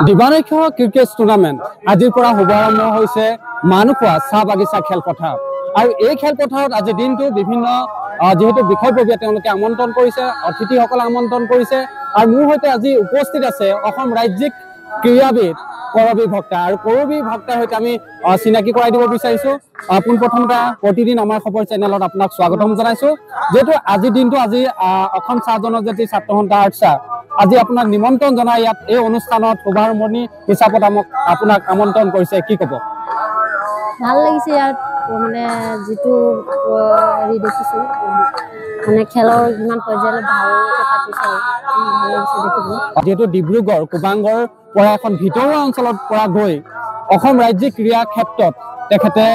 দিবানৈক্য cricket tournament আজিৰ পৰা শুভাৰম্ভ হৈছে মানখোৱা চাহ বাগিচা খেলপথাৰত আৰু এই খেলপথাৰত আজি দিনটো বিভিন্ন যেহেতু বিষয়ববীয়া তেওঁলোকে আমন্ত্ৰণ কৰিছে অতিথিসকলক আমন্ত্ৰণ কৰিছে আৰু মোৰ সৈতে আজি উপস্থিত আছে অসম ৰাজ্যিক ক্ৰীড়াবিদ কৰবী ভক্তা আৰু কৰবী ভক্তাৰ সৈতে আমি চিনাকি কৰাই দিব বিচাৰিছো পোনপ্ৰথমতে প্ৰতিদিন আমাৰ খবৰ চেনেলত আপোনাক স্বাগতম জনাইছো যেহেতু আজি দিনটো আজি অসম চাহ জনজাতি ছাত্ৰ সন্থা আৰ্টছা আজি আপোনাক নিমন্ত্ৰণ জনাই ইয়াত এই অনুষ্ঠানত শুভাৰম্ভণি হিচাপত আপোনাক আমন্ত্ৰণ কৰিছে কি ক'ব ভাল লাগিছে ইয়াত মানে যেটো হেৰি দেখিছো মানে খেলৰ ইমান পৰ্যায়লৈ ভালকৈ পাতিছে ভাল লাগিছে দেখিব যেহেতু ডিব্ৰুগড় কুবাংগৰ পৰা এখন ভিতৰুৱা অঞ্চলত পৰা গৈ অসম ৰাজ্যিক ক্ৰীড়া ক্ষেত্ৰত তেখেতে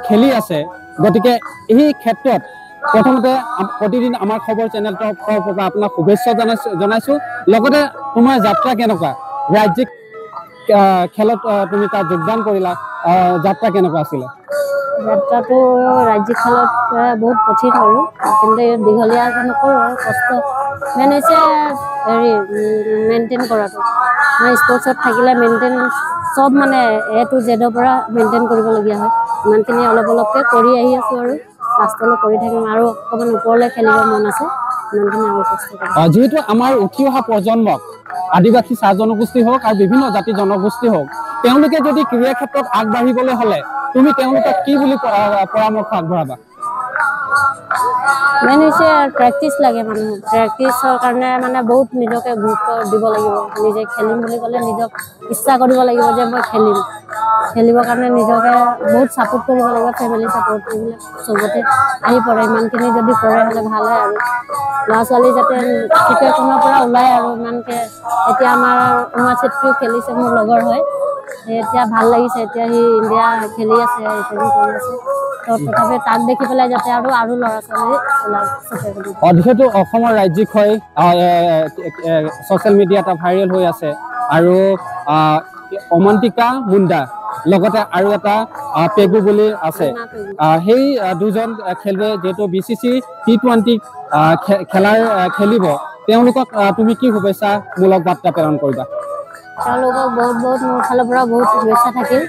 খেলি আছে গতিকে এই ক্ষেত্ৰত প্ৰথমতে প্ৰতিদিন আমাৰ খবৰ চেনেলটোৰ পৰা আপোনাক শুভেচ্ছা জনাইছো লগতে তোমাৰ যাত্ৰা কেনেকুৱা ৰাজ্যিক খেলত তুমি তাত যোগদান কৰিলা যাত্ৰা কেনেকুৱা আছিল যাত্ৰাটো ৰাজ্যিক খেলত বহুত কঠিন আৰু কিন্তু দীঘলীয়া নকৰোঁ আৰু কষ্ট মেইন হৈছে হেৰি মেইনটেইন কৰাটো মানে স্পৰ্টছত থাকিলে মেইনটেইন চব মানে এ টু জেডৰ পৰা মেইনটেইন কৰিবলগীয়া হয় ইমানখিনি অলপ অলপকৈ কৰি আহি আছোঁ আৰু লাষ্টলৈ কৰি থাকিম আৰু অকণমান ওপৰলৈ খেলিব মন আছে ইমানখিনি আৰু কষ্ট কৰিম যেহেতু আমাৰ উঠি অহা প্ৰজন্মক আদিবাসী চাহ জনগোষ্ঠী হওক আৰু বিভিন্ন জাতি জনগোষ্ঠী হওক তেওঁলোকে যদি ক্ৰীড়া ক্ষেত্ৰত আগবাঢ়িবলৈ হ'লে তুমি তেওঁলোকক কি বুলি পৰামৰ্শ আগবঢ়াবা মেইন হৈছে প্ৰেক্টিচ লাগে মানুহ প্ৰেক্টিচৰ কাৰণে মানে বহুত নিজকে গুৰুত্ব দিব লাগিব নিজে খেলিম বুলি ক'লে নিজক ইচ্ছা কৰিব লাগিব যে মই খেলিবৰ কাৰণে নিজকে বহুত ছাপোৰ্ট কৰিব লাগিব ফেমিলি ছাপোৰ্ট এইবিলাক চবতে আহি পৰে ইমানখিনি যদি কৰে হ'লে ভাল হয় আৰু ল'ৰা ছোৱালী যাতে ক্ৰিকেটখনৰ পৰা ওলাই আৰু ইমানকৈ এতিয়া আমাৰ উমা চেত্ৰীও খেলিছে মোৰ লগৰ হয় এতিয়া ভাল লাগিছে এতিয়া সি ইণ্ডিয়া খেলি আছে ৰিপ্ৰেজেণ্ট কৰি আছে তথাপি তাক দেখি পেলাই যাতে আৰু ল'ৰা ছোৱালী যিহেতু অসমৰ ৰাজ্যিক হয় ছ'চিয়েল মিডিয়াত ভাইৰেল হৈ আছে আৰু অমন্তিকা মুণ্ডা লগতে আৰু এটা পেগু বুলি আছে সেই দুজন খেলুৱৈ যিহেতু BCC T20 খেলিব তেওঁলোকক তুমি কি শুভেচ্ছামূলক বাৰ্তা প্ৰেৰণ কৰিবা তেওঁলোকক বহুত মোৰ ফালৰ পৰা বহুত শুভেচ্ছা থাকিল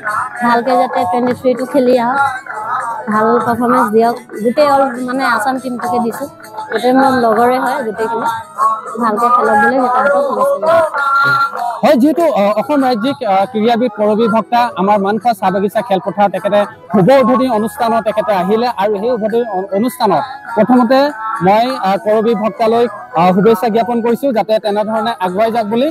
ভালকৈ যাতে 23টো খেলি আহক ভাল পাৰফৰ্মেঞ্চ দিয়ক গোটেই মানে আসাম টিমটোকে দিছোঁ গোটেই মোৰ লগৰে হয় গোটেইখিনি ভালকৈ খেলক বুলি তাহাঁতক শুভেচ্ছা হয় যেহেতু অসম ৰাজ্যিক ক্ৰীড়াবিদ কৰবী ভক্তা আমাৰ মানখোৱা চাহ বাগিচা খেলপথাৰ তেখেতে শুভ উদ্বোধনী অনুষ্ঠানত তেখেতে আহিলে আৰু সেই উদ্বোধনী অনুষ্ঠানত প্ৰথমতে মই কৰবী ভক্তালৈ শুভেচ্ছা জ্ঞাপন কৰিছোঁ যাতে তেনেধৰণে আগুৱাই যাওক বুলি